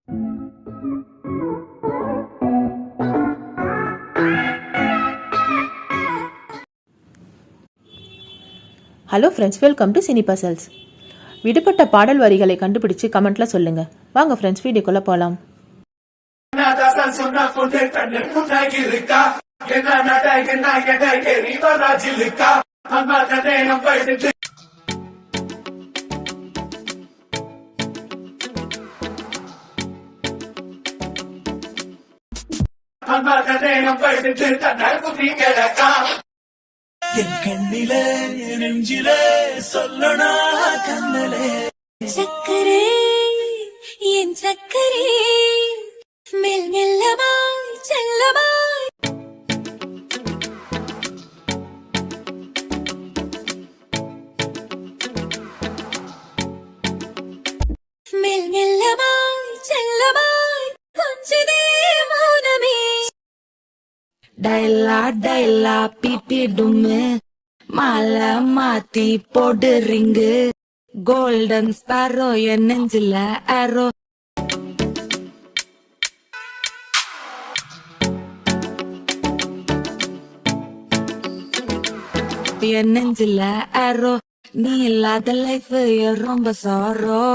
Hello friends, welcome to Cine Puzzles. விடுபட்ட பாடல் வரிகளை கண்டுபிடிச்சு கமெண்ட்ல சொல்லுங்க. வாங்க ஃப்ரெண்ட்ஸ், வீடியோக்குள்ள போலாம். என் கண்ணிலே நெஞ்சிலே சொல்லனா கண்ணலே சக்கரே என் சக்கரே மெல் மெல்லமாய் செல்லமாய் மெல் மெல்லமாய் செல்லமாய் கொஞ்சதே மௌனமே டைலா டைலா பிபி டும்மு மாலை மாத்தி போடு ரிங்கு கோல்டன் ஸ்பாரோ என் நெஞ்சில அரோ என் நெஞ்சில அரோ நீ இல்லாத லைஃப் ரொம்ப சாரோ.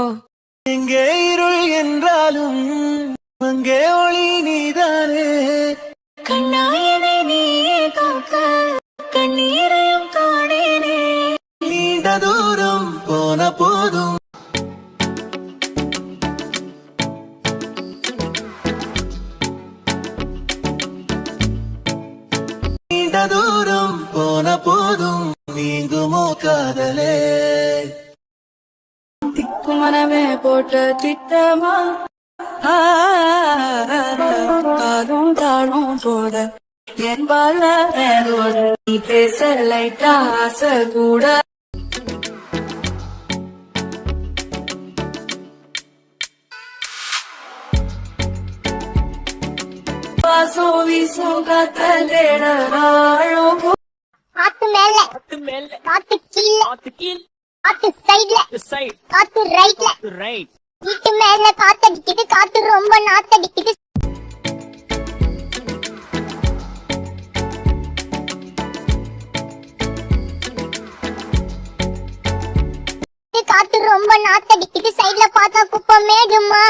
எங்கே இருள் என்றாலும் அங்கே ஒளி நீதானே கண்ணாயனை நீ காக்க கண்ணீரையும் காணேனே நீண்ட தூரம் போன போதும் நீண்ட தூரம் போன போதும் நீங்குமோ காதலே திக்குமனமே போட்ட திட்டமா காரும் தாழும் போட என் பால நீ பேச லைட்டா ஆசை கூட பாசம் வீசும் காத்தலேடோ காத்து மேல காத்து கீழ காத்து சைடுல காத்து ரைட்ல வீட்டு மேல காத்தடிக்குது, காத்து ரொம்ப நாத்தடிக்குது. காத்து ரொம்ப நாத்தடிக்குது, சைடுல பார்த்தா குப்பை மேடுமா.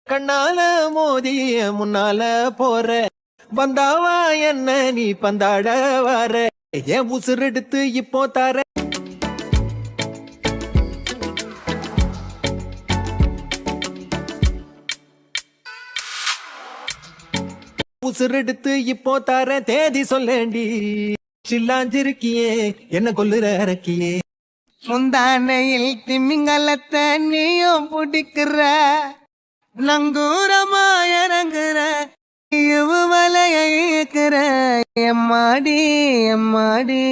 கண்ணால மோதிய முன்னால போற வந்தாவா என்ன நீ பந்தாட வர என் உசுர் எடுத்து இப்போ தர உசுர் எடுத்து இப்போ தர தேதி சொல்லேண்டி சில்லாஞ்சிருக்கியே என்ன கொல்லுற அரக்கியே முந்தானையில் திமிங்கலத்தை நீயும் பிடிக்கிற நங்கூரமா இறங்குற மலைய இயக்குற எம்மாடி எம்மாடி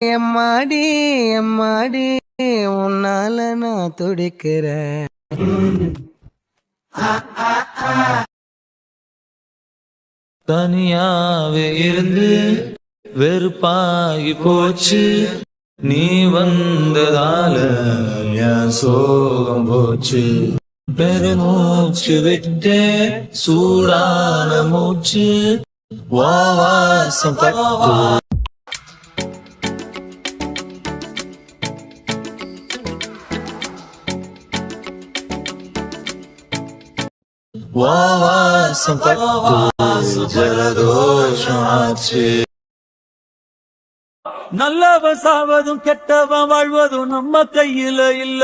எம்மாடி எம்மாடி உன்னால நான் துடிக்கிறேன். தனியாவே இருந்து வெறுப்பாகி போச்சு, நீ வந்ததால என் சோகம் போச்சு. பெருமூச்சு விட்டே சூடான மூச்சு வாசம் பட்டு வாசம் பட்டு ஜலதோஷம் ஆச்சு. நல்லவன் சாவதும் கெட்டவன் வாழ்வதும் நம்ம கையில இல்ல.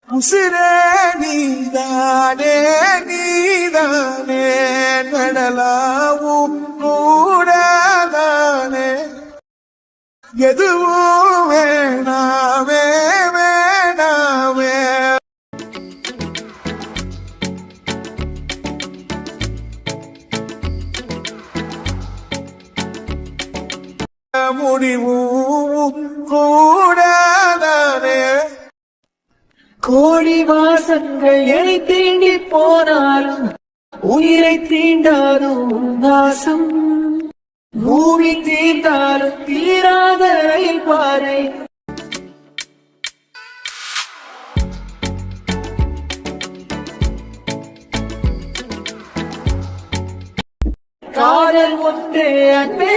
உசிரே நீதானே நீதானே நடலாவும் கூடாதானே எதுவும் வேணாமே வேணாமே முடிவும் கூடாதானே கோடி வாசங்கள் என்னை தேடி போனாலும் தீண்டாடும் வாசம் பூமி தீண்டாலும் தீராத பாறை காதல் ஒன்றே அன்பே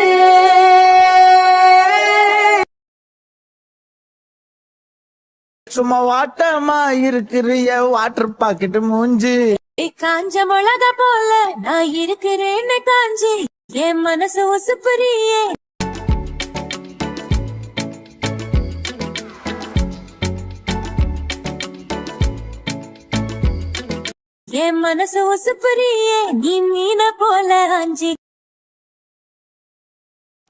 சும்மா வாட்டமா இருக்கிறிய வாட்டர் பாக்கெட் மூஞ்சி காஞ்ச மிளகா போல நான் இருக்கிறேன்னு காஞ்சி என் மனசு உசுப்புறியே என் மனசு உசுப்புறியே நீ மீன போல அஞ்சி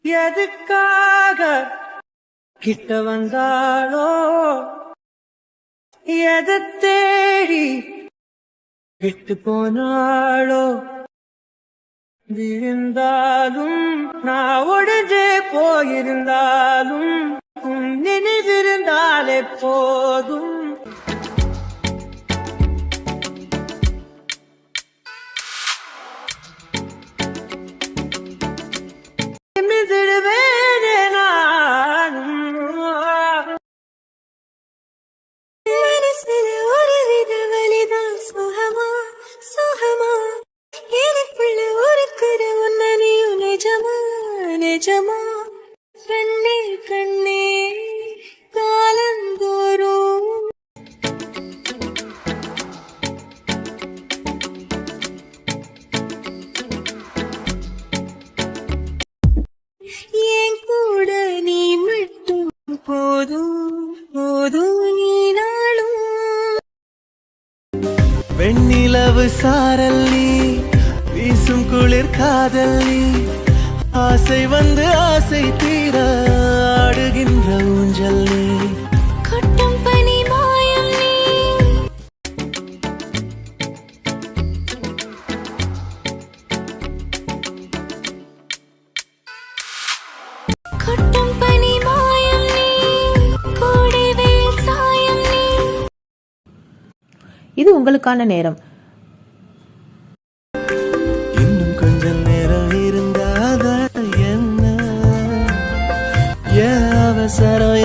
எதுக்காக கிட்ட வந்தாளோ எதை தேடி விட்டு போனாளோ விழுந்தாலும் நான் உடஞ்சே போயிருந்தாலும் உன் நினைவிருந்தாலே போதும் நிமிர்ந்திடுவேனே நானும். மனசுல ஒரு வித வலிதான் சுகமா சுகமா எனக்குள்ள ஒரு குறை உன்ன நீயும் நிஜமா நிஜமா கண்ணே கண்ணே காலந்தோறும் என் கூட நீ மட்டும் போதும் போதும் நீ நாளும் வெண்ணிலவு சாரல்லி வீசும் குளிர் காதல்லி ஆசை வந்து ஆசை தீர ஆடுகின்ற ஊஞ்சல் நீ கொட்டும் பனி மாயம் நீ கொட்டும் பனி மாயம் நீ கோடை வெயில் சாயம் நீ இது உங்களுக்கான நேரம். இன்னும் கொஞ்சம் நேரம் இருந்தாத என்ன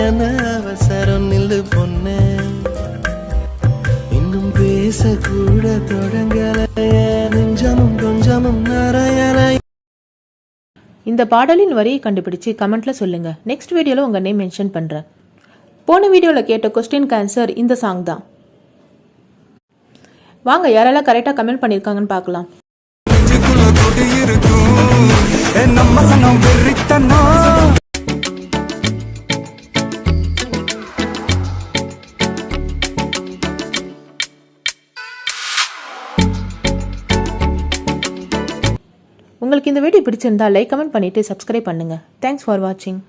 என்ன அவசரம் நில்லு பொண்ணு இன்னும் பேசக்கூட தொடங்கலையே நெஞ்சமும் கொஞ்சமும் நிறையலை. இந்த பாடலின் வரியை கண்டுபிடிச்சு கமெண்ட்ல சொல்லுங்க. நெக்ஸ்ட் வீடியோல உங்க நேம் மென்ஷன் பண்றேன். போன வீடியோல கேட்ட கொஸ்டின் ஆன்சர் இந்த சாங் தான். வாங்க யாரெல்லாம் கரெக்டா கமெண்ட் பண்ணிருக்காங்கன்னு பார்க்கலாம். உங்களுக்கு இந்த வீடியோ பிடிச்சிருந்தா லைக் கமெண்ட் பண்ணிட்டு சப்ஸ்கிரைப் பண்ணுங்க. தேங்க்ஸ் ஃபார் வாட்சிங்.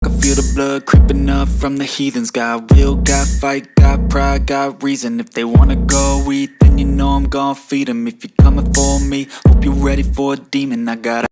I feel the blood creeping up from the heathens. Got will, got fight, got pride, got reason. If they wanna go eat, then you know I'm gon' feed them. If you're coming for me, hope you're ready for a demon. I got